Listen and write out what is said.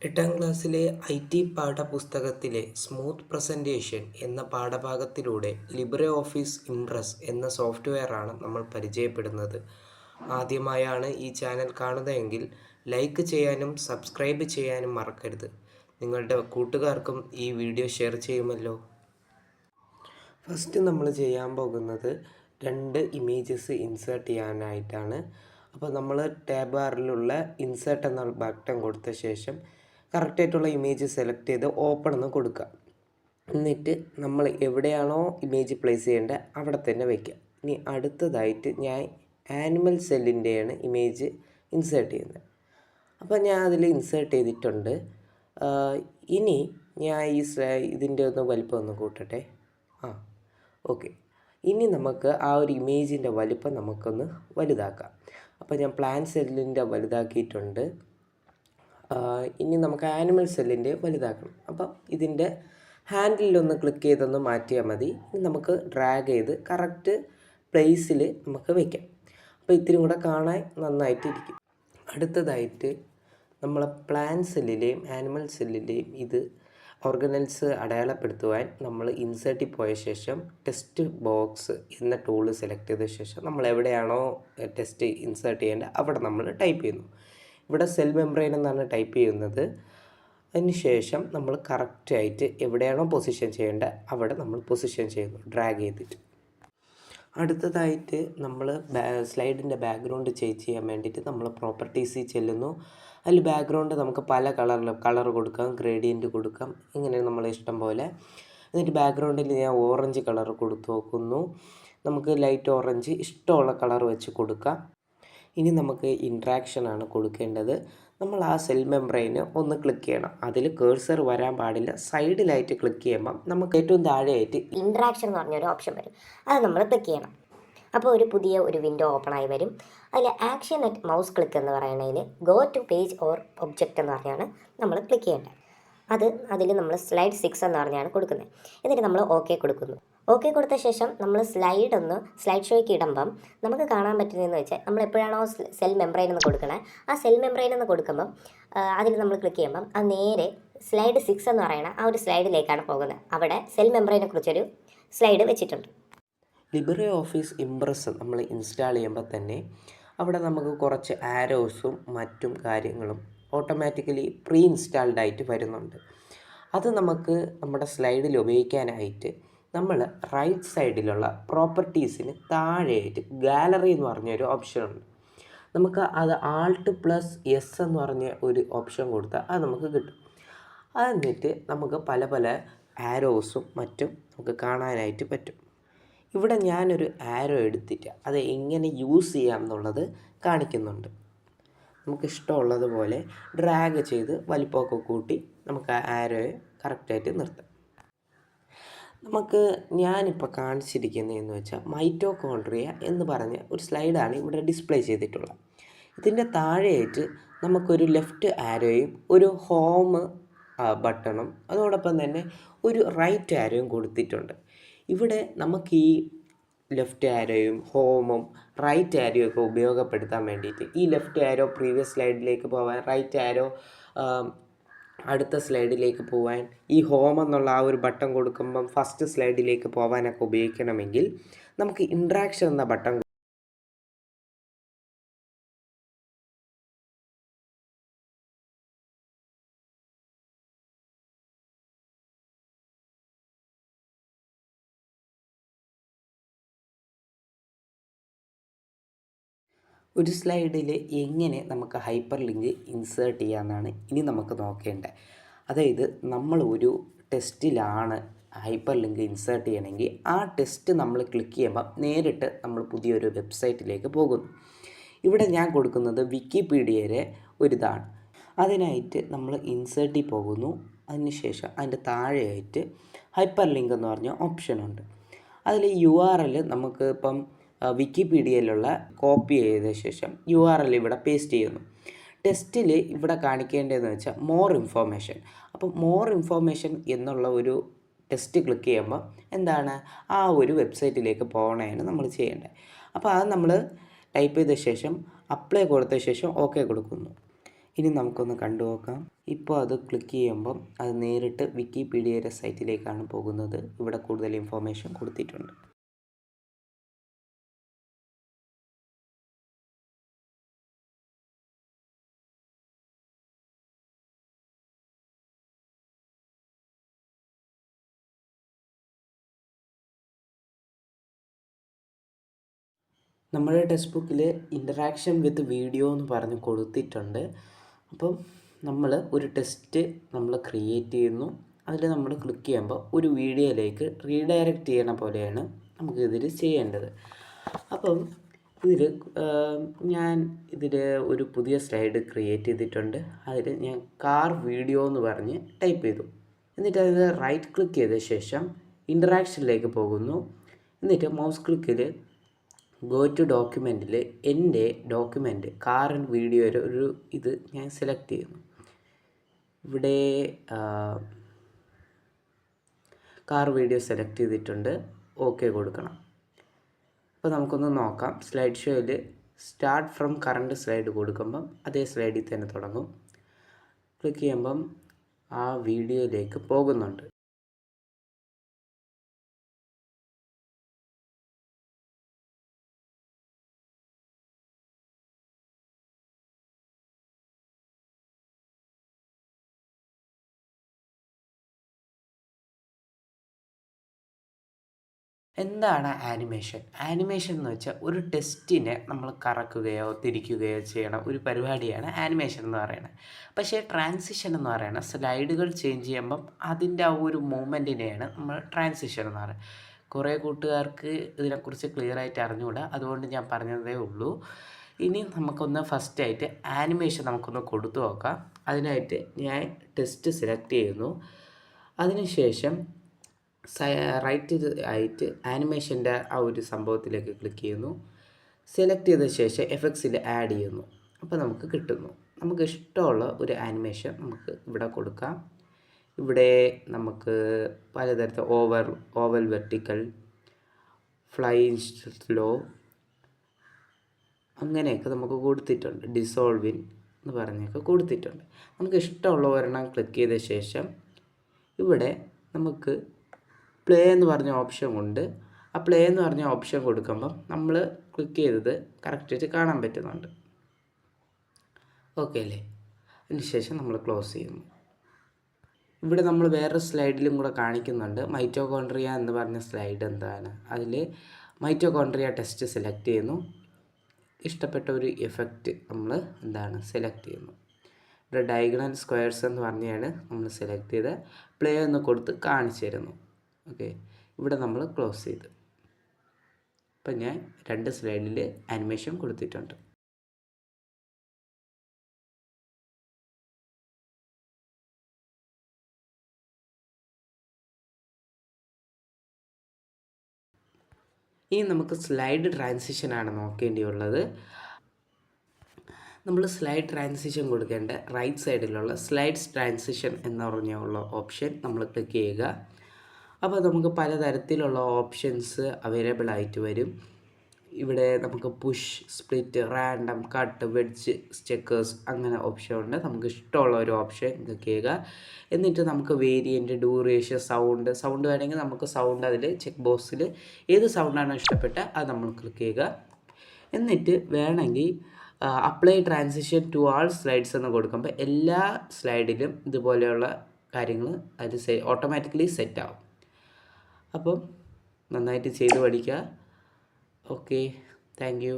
എട്ടാം ക്ലാസ്സിലെ IT പാഠപുസ്തകത്തിലെ smooth presentation എന്ന പാഠഭാഗത്തിലൂടെ ലിബ്രെ ഓഫീസ് ഇംപ്രസ് എന്ന സോഫ്റ്റ്വെയറാണ് നമ്മൾ പരിചയപ്പെടുന്നത്. ആദ്യമായാണ് ഈ ചാനൽ കാണുന്നതെങ്കിൽ ലൈക്ക് ചെയ്യാനും സബ്സ്ക്രൈബ് ചെയ്യാനും മറക്കരുത്. നിങ്ങളുടെ കൂട്ടുകാർക്കും ഈ വീഡിയോ ഷെയർ ചെയ്യുമല്ലോ. ഫസ്റ്റ് നമ്മൾ ചെയ്യാൻ പോകുന്നത് 2 ഇമേജസ് ഇൻസേർട്ട് ചെയ്യാനായിട്ടാണ്. അപ്പോൾ നമ്മൾ ടാബ് ബാറിലുള്ള ഇൻസേർട്ട് എന്ന ബട്ടൺ കൊടുത്ത ശേഷം കറക്റ്റായിട്ടുള്ള ഇമേജ് സെലക്ട് ചെയ്ത് ഓപ്പൺ എന്ന് കൊടുക്കുക. എന്നിട്ട് നമ്മൾ എവിടെയാണോ ഇമേജ് പ്ലേസ് ചെയ്യേണ്ടത് അവിടെ തന്നെ വയ്ക്കുക. ഇനി അടുത്തതായിട്ട് ഞാൻ ആനിമൽ സെല്ലിൻ്റെയാണ് ഇമേജ് ഇൻസേർട്ട് ചെയ്യുന്നത്. അപ്പോൾ ഞാൻ അതിൽ ഇൻസേർട്ട് ചെയ്തിട്ടുണ്ട്. ഇനി ഞാൻ ഇതിൻ്റെ ഒന്ന് വലിപ്പം ഒന്ന് കൂട്ടട്ടെ. ഓക്കെ. ഇനി നമുക്ക് ആ ഒരു ഇമേജിൻ്റെ വലിപ്പം നമുക്കൊന്ന് വലുതാക്കാം. അപ്പോൾ ഞാൻ പ്ലാൻ സെല്ലിൻ്റെ വലുതാക്കിയിട്ടുണ്ട്. ഇനി നമുക്ക് ആനിമൽ സെല്ലിൻ്റെ വലുതാക്കണം. അപ്പം ഇതിൻ്റെ ഹാൻഡിലൊന്ന് ക്ലിക്ക് ചെയ്തൊന്ന് മാറ്റിയാൽ മതി. ഇനി നമുക്ക് ഡ്രാഗ് ചെയ്ത് കറക്റ്റ് പ്ലേസിൽ നമുക്ക് വയ്ക്കാം. അപ്പോൾ ഇത്തിരി കൂടെ കാണാൻ നന്നായിട്ടിരിക്കും. അടുത്തതായിട്ട് നമ്മൾ പ്ലാൻ സെല്ലിലെയും ആനിമൽ സെല്ലിലെയും ഇത് ഓർഗനൽസ് അടയാളപ്പെടുത്തുവാൻ നമ്മൾ ഇൻസേർട്ടിൽ പോയ ശേഷം ടെസ്റ്റ് ബോക്സ് എന്ന ടൂൾ സെലക്ട് ചെയ്ത ശേഷം നമ്മൾ എവിടെയാണോ ടെസ്റ്റ് ഇൻസേർട്ട് ചെയ്യേണ്ടത് അവിടെ നമ്മൾ ടൈപ്പ് ചെയ്യുന്നു. ഇവിടെ സെൽ മെംബ്രെയിൻ എന്നാണ് ടൈപ്പ് ചെയ്യുന്നത്. അതിന് ശേഷം നമ്മൾ കറക്റ്റായിട്ട് എവിടെയാണോ പൊസിഷൻ ചെയ്യേണ്ടത് അവിടെ നമ്മൾ പൊസിഷൻ ചെയ്യുന്നു ഡ്രാഗ് ചെയ്തിട്ട്. അടുത്തതായിട്ട് നമ്മൾ സ്ലൈഡിൻ്റെ ബാക്ക്ഗ്രൗണ്ട് ചേഞ്ച് ചെയ്യാൻ വേണ്ടിയിട്ട് നമ്മൾ പ്രോപ്പർട്ടീസിൽ ചെല്ലുന്നു. അതിൽ ബാക്ക്ഗ്രൗണ്ട് നമുക്ക് പല കളർ കൊടുക്കാം, ഗ്രേഡിയൻറ്റ് കൊടുക്കാം, ഇങ്ങനെ നമ്മളെ ഇഷ്ടം പോലെ. എന്നിട്ട് ബാക്ക്ഗ്രൗണ്ടിൽ ഞാൻ ഓറഞ്ച് കളർ കൊടുത്തു നോക്കുന്നു. നമുക്ക് ലൈറ്റ് ഓറഞ്ച് ഇഷ്ടമുള്ള കളർ വെച്ച് കൊടുക്കാം. ഇനി നമുക്ക് ഇൻട്രാക്ഷനാണ് കൊടുക്കേണ്ടത്. നമ്മൾ ആ സെൽ മെംബ്രെയിന് ഒന്ന് ക്ലിക്ക് ചെയ്യണം. അതിൽ കേഴ്സർ വരാൻ പാടില്ല. സൈഡിലായിട്ട് ക്ലിക്ക് ചെയ്യുമ്പം നമുക്ക് ഏറ്റവും താഴെയായിട്ട് ഇൻട്രാക്ഷൻ എന്ന് പറഞ്ഞൊരു ഓപ്ഷൻ വരും. അത് നമ്മൾ ക്ലിക്ക് ചെയ്യണം. അപ്പോൾ ഒരു പുതിയ വിൻഡോ ഓപ്പൺ ആയി വരും. അതിൽ ആക്ഷൻ അറ്റ് മൗസ് ക്ലിക്ക് എന്ന് പറയുന്നതിൽ go to page or object എന്ന് പറഞ്ഞാണ് നമ്മൾ ക്ലിക്ക് ചെയ്യേണ്ടത്. അതിൽ നമ്മൾ സ്ലൈഡ് 6 എന്ന് പറഞ്ഞാണ് കൊടുക്കുന്നത്. എന്നിട്ട് നമ്മൾ ഓക്കെ കൊടുക്കുന്നു. ഓക്കെ കൊടുത്ത ശേഷം നമ്മൾ സ്ലൈഡ് ഷോയ്ക്ക് ഇടുമ്പം നമുക്ക് കാണാൻ പറ്റുന്നതെന്ന് വെച്ചാൽ നമ്മൾ എപ്പോഴാണോ സെൽ മെംബ്രെയിൻ എന്ന് കൊടുക്കണേ ആ സെൽ മെംബ്രെയിൻ എന്ന് കൊടുക്കുമ്പം അതിൽ നമ്മൾ ക്ലിക്ക് ചെയ്യുമ്പം അത് നേരെ സ്ലൈഡ് 6 എന്ന് പറയുന്ന ആ ഒരു സ്ലൈഡിലേക്കാണ് പോകുന്നത്. അവിടെ സെൽ മെംബ്രെയിനെ കുറിച്ചൊരു സ്ലൈഡ് വെച്ചിട്ടുണ്ട്. ലിബ്രെ ഓഫീസ് ഇംപ്രസ് നമ്മൾ ഇൻസ്റ്റാൾ ചെയ്യുമ്പോൾ തന്നെ അവിടെ നമുക്ക് കുറച്ച് ആരോസും മറ്റും കാര്യങ്ങളും ഓട്ടോമാറ്റിക്കലി പ്രീ ഇൻസ്റ്റാൾഡ് ആയിട്ട് വരുന്നുണ്ട്. അത് നമുക്ക് നമ്മുടെ സ്ലൈഡിൽ ഉപയോഗിക്കാനായിട്ട് നമ്മൾ റൈറ്റ് സൈഡിലുള്ള പ്രോപ്പർട്ടീസിന് താഴെയായിട്ട് ഗാലറി എന്ന് പറഞ്ഞൊരു ഓപ്ഷനുണ്ട്. നമുക്ക് അത് Alt+S എന്ന് പറഞ്ഞ ഒരു ഓപ്ഷൻ കൊടുത്താൽ അത് നമുക്ക് കിട്ടും. എന്നിട്ട് നമുക്ക് പല പല ആരോസും മറ്റും നമുക്ക് കാണാനായിട്ട് പറ്റും. ഇവിടെ ഞാനൊരു ആരോ എടുത്തിട്ട് അത് എങ്ങനെ യൂസ് ചെയ്യാം എന്നുള്ളത് കാണിക്കുന്നുണ്ട്. നമുക്ക് ഇഷ്ടമുള്ളതുപോലെ ഡ്രാഗ് ചെയ്ത് വലിപ്പമൊക്കെ കൂട്ടി നമുക്ക് ആ ആരോയെ കറക്റ്റായിട്ട് നിർത്താം. ഞാനിപ്പോൾ കാണിച്ചിരിക്കുന്നതെന്ന് വെച്ചാൽ മൈറ്റോകോൺട്രിയ എന്ന് പറഞ്ഞ ഒരു സ്ലൈഡാണ് ഇവിടെ ഡിസ്പ്ലേ ചെയ്തിട്ടുള്ളത്. ഇതിൻ്റെ താഴെയായിട്ട് നമുക്കൊരു ലെഫ്റ്റ് ആരോയും ഒരു ഹോം ബട്ടണും അതോടൊപ്പം തന്നെ ഒരു റൈറ്റ് ആരോയും കൊടുത്തിട്ടുണ്ട്. ഇവിടെ നമുക്ക് ഈ ലെഫ്റ്റ് ആരോയും ഹോമും റൈറ്റ് ആരോയും ഒക്കെ ഉപയോഗപ്പെടുത്താൻ വേണ്ടിയിട്ട് ഈ ലെഫ്റ്റ് ആരോ പ്രീവിയസ് സ്ലൈഡിലേക്ക് പോകാൻ, റൈറ്റ് ആരോ അടുത്ത സ്ലൈഡിലേക്ക് പോകാൻ, ഈ ഹോം എന്നുള്ള ആ ഒരു ബട്ടൺ കൊടുക്കുമ്പം ഫസ്റ്റ് സ്ലൈഡിലേക്ക് പോകാനൊക്കെ ഉപയോഗിക്കണമെങ്കിൽ നമുക്ക് ഇൻട്രാക്ഷൻ എന്ന ബട്ടൺ ഒരു സ്ലൈഡിൽ എങ്ങനെ നമുക്ക് ഹൈപ്പർ ലിങ്ക് ഇൻസേർട്ട് ചെയ്യാമെന്നാണ് ഇനി നമുക്ക് നോക്കേണ്ടത്. അതായത് നമ്മൾ ഒരു ടെസ്റ്റിലാണ് ഹൈപ്പർ ലിങ്ക് ഇൻസേർട്ട് ചെയ്യണമെങ്കിൽ ആ ടെസ്റ്റ് നമ്മൾ ക്ലിക്ക് ചെയ്യുമ്പോൾ നേരിട്ട് നമ്മൾ പുതിയൊരു വെബ്സൈറ്റിലേക്ക് പോകുന്നു. ഇവിടെ ഞാൻ കൊടുക്കുന്നത് വിക്കിപീഡിയയിലെ ഒരിതാണ്. അതിനായിട്ട് നമ്മൾ ഇൻസേർട്ടിൽ പോകുന്നു. അതിനുശേഷം അതിൻ്റെ താഴെയായിട്ട് ഹൈപ്പർ ലിങ്ക് എന്ന് പറഞ്ഞ ഓപ്ഷനുണ്ട്. അതിൽ URL നമുക്ക് ഇപ്പം വിക്കിപീഡിയയിലുള്ള കോപ്പി ചെയ്ത ശേഷം URL ഇവിടെ പേസ്റ്റ് ചെയ്യുന്നു. ടെസ്റ്റിൽ ഇവിടെ കാണിക്കേണ്ടതെന്ന് വെച്ചാൽ മോർ ഇൻഫോർമേഷൻ. അപ്പം മോർ ഇൻഫോർമേഷൻ എന്നുള്ള ഒരു ടെസ്റ്റ് ക്ലിക്ക് ചെയ്യുമ്പോൾ എന്താണ് ആ ഒരു വെബ്സൈറ്റിലേക്ക് പോകണമെന്ന് നമ്മൾ ചെയ്യേണ്ടത്. അപ്പോൾ അത് നമ്മൾ ടൈപ്പ് ചെയ്ത ശേഷം അപ്ലൈ കൊടുത്ത ശേഷം ഓക്കെ കൊടുക്കുന്നു. ഇനി നമുക്കൊന്ന് കണ്ടു നോക്കാം. ഇപ്പോൾ അത് ക്ലിക്ക് ചെയ്യുമ്പം അത് നേരിട്ട് വിക്കിപീഡിയയുടെ സൈറ്റിലേക്കാണ് പോകുന്നത്. ഇവിടെ കൂടുതൽ ഇൻഫോർമേഷൻ കൊടുത്തിട്ടുണ്ട്. നമ്മുടെ ടെക്സ്റ്റ് ബുക്കിൽ ഇൻറ്ററാക്ഷൻ വിത്ത് വീഡിയോ എന്ന് പറഞ്ഞ് കൊടുത്തിട്ടുണ്ട്. അപ്പം നമ്മൾ ഒരു ടെസ്റ്റ് നമ്മൾ ക്രിയേറ്റ് ചെയ്യുന്നു. അതിൽ നമ്മൾ ക്ലിക്ക് ചെയ്യുമ്പോൾ ഒരു വീഡിയോയിലേക്ക് റീഡയറക്റ്റ് ചെയ്യണ പോലെയാണ് നമുക്കിതിൽ ചെയ്യേണ്ടത്. അപ്പം ഞാൻ ഒരു പുതിയ സ്ലൈഡ് ക്രിയേറ്റ് ചെയ്തിട്ടുണ്ട്. അതിൽ ഞാൻ കാർ വീഡിയോ എന്ന് പറഞ്ഞ് ടൈപ്പ് ചെയ്തു. എന്നിട്ട് അത് റൈറ്റ് ക്ലിക്ക് ചെയ്ത ശേഷം ഇൻറ്ററാക്ഷനിലേക്ക് പോകുന്നു. എന്നിട്ട് മൗസ് ക്ലിക്കിൽ ഗോ ടു ഡോക്യുമെൻറ്റിൽ എൻ്റെ ഡോക്യുമെൻറ്റ് കാർ ആൻഡ് വീഡിയോയുടെ ഇത് ഞാൻ സെലക്ട് ചെയ്യുന്നു. ഇവിടെ കാർ വീഡിയോ സെലക്ട് ചെയ്തിട്ടുണ്ട്. ഓക്കെ കൊടുക്കണം. അപ്പോൾ നമുക്കൊന്ന് നോക്കാം. സ്ലൈഡ് ഷോയിൽ സ്റ്റാർട്ട് ഫ്രം കറണ്ട് സ്ലൈഡ് കൊടുക്കുമ്പം അതേ സ്ലൈഡിൽ തന്നെ തുടങ്ങും. ക്ലിക്ക് ചെയ്യുമ്പം ആ വീഡിയോയിലേക്ക് പോകുന്നുണ്ട്. എന്താണ് ആനിമേഷൻ? ആനിമേഷൻ എന്ന് വെച്ചാൽ ഒരു ടെസ്റ്റിനെ നമ്മൾ കറക്കുകയോ തിരിക്കുകയോ ചെയ്യണ ഒരു പരിപാടിയാണ് ആനിമേഷൻ എന്ന് പറയുന്നത്. പക്ഷേ ട്രാൻസിഷൻ എന്ന് പറയുന്നത് സ്ലൈഡുകൾ ചേഞ്ച് ചെയ്യുമ്പം അതിൻ്റെ ആ ഒരു മൂവ്മെൻറ്റിനെയാണ് നമ്മൾ ട്രാൻസിഷൻ എന്ന് പറയുന്നത്. കുറേ കൂട്ടുകാർക്ക് ഇതിനെക്കുറിച്ച് ക്ലിയറായിട്ട് അറിഞ്ഞുകൂടാ, അതുകൊണ്ട് ഞാൻ പറഞ്ഞതേ ഉള്ളൂ. ഇനി നമുക്കൊന്ന് ഫസ്റ്റായിട്ട് ആനിമേഷൻ നമുക്കൊന്ന് കൊടുത്തു നോക്കാം. അതിനായിട്ട് ഞാൻ ടെസ്റ്റ് സെലക്ട് ചെയ്യുന്നു. അതിനുശേഷം റൈറ്റ് ആയിട്ട് ആനിമേഷൻ്റെ ആ ഒരു സംഭവത്തിലേക്ക് ക്ലിക്ക് ചെയ്യുന്നു. സെലക്ട് ചെയ്ത ശേഷം എഫക്ട്സിൽ ആഡ് ചെയ്യുന്നു. അപ്പോൾ നമുക്ക് കിട്ടുന്നു. നമുക്ക് ഇഷ്ടമുള്ള ഒരു ആനിമേഷൻ നമുക്ക് ഇവിടെ കൊടുക്കാം. ഇവിടെ നമുക്ക് പലതരത്തിൽ ഓവൽ വെർട്ടിക്കൽ, ഫ്ലൈയിങ് സ്ലോ അങ്ങനെയൊക്കെ നമുക്ക് കൊടുത്തിട്ടുണ്ട്. ഡിസോൾവിൻ എന്ന് പറഞ്ഞൊക്കെ കൊടുത്തിട്ടുണ്ട്. നമുക്ക് ഇഷ്ടമുള്ള ഒരെണ്ണം ക്ലിക്ക് ചെയ്ത ശേഷം ഇവിടെ നമുക്ക് പ്ലേ എന്ന് പറഞ്ഞ ഓപ്ഷൻ ഉണ്ട്. ആ പ്ലേ എന്ന് പറഞ്ഞ ഓപ്ഷൻ കൊടുക്കുമ്പം നമ്മൾ ക്ലിക്ക് ചെയ്തത് കറക്റ്റായിട്ട് കാണാൻ പറ്റുന്നുണ്ട്. ഓക്കെ അല്ലേ? അതിനുശേഷം നമ്മൾ ക്ലോസ് ചെയ്യുന്നു. ഇവിടെ നമ്മൾ വേറെ സ്ലൈഡിലും കൂടെ കാണിക്കുന്നുണ്ട്. മൈറ്റോകോൺട്രിയ എന്ന് പറഞ്ഞ സ്ലൈഡ് എന്താണ്, അതിൽ മൈറ്റോകോൺട്രിയ ടെസ്റ്റ് സെലക്ട് ചെയ്യുന്നു. ഇഷ്ടപ്പെട്ട ഒരു എഫക്റ്റ് നമ്മൾ സെലക്ട് ചെയ്യുന്നു. ഇവിടെ ഡയഗണൽ സ്ക്വയർസ് എന്ന് പറഞ്ഞാണ് നമ്മൾ സെലക്ട് ചെയ്ത് പ്ലേ എന്ന് കൊടുത്ത് കാണിച്ചു തരുന്നു. ഓക്കെ, ഇവിടെ നമ്മൾ ക്ലോസ് ചെയ്ത്. ഇപ്പം ഞാൻ 2 സ്ലൈഡിൽ ആനിമേഷൻ കൊടുത്തിട്ടുണ്ട്. ഇനി നമുക്ക് സ്ലൈഡ് ട്രാൻസിഷനാണ് നോക്കേണ്ടിയുള്ളത്. നമ്മൾ സ്ലൈഡ് ട്രാൻസിഷൻ കൊടുക്കേണ്ട റൈറ്റ് സൈഡിലുള്ള സ്ലൈഡ്സ് ട്രാൻസിഷൻ എന്ന് പറഞ്ഞുള്ള ഓപ്ഷൻ നമ്മൾ ക്ലിക്ക് ചെയ്യുക. അപ്പോൾ നമുക്ക് പലതരത്തിലുള്ള ഓപ്ഷൻസ് അവൈലബിൾ ആയിട്ട് വരും. ഇവിടെ നമുക്ക് push, split, random, cut, wedge, checkers അങ്ങനെ ഓപ്ഷൻ ഉണ്ട്. നമുക്ക് ഇഷ്ടമുള്ള ഒരു ഓപ്ഷൻ ക്ലിക്ക് ചെയ്യുക. എന്നിട്ട് നമുക്ക് വേരിയൻറ്റ്, ഡ്യൂറേഷൻ, സൗണ്ട് വേണമെങ്കിൽ നമുക്ക് സൗണ്ട് അതിൽ ചെക്ക് ബോക്സിൽ ഏത് സൗണ്ടാണോ ഇഷ്ടപ്പെട്ട അത് നമ്മൾ ക്ലിക്ക് ചെയ്യുക. എന്നിട്ട് വേണമെങ്കിൽ apply transition to all slides എന്ന് കൊടുക്കുമ്പോൾ എല്ലാ സ്ലൈഡിലും ഇതുപോലെയുള്ള കാര്യങ്ങൾ അത് ഓട്ടോമാറ്റിക്കലി സെറ്റ് ആവും. അപ്പം നന്നായിട്ട് ചെയ്ത് പഠിക്കുക. Okay, thank you.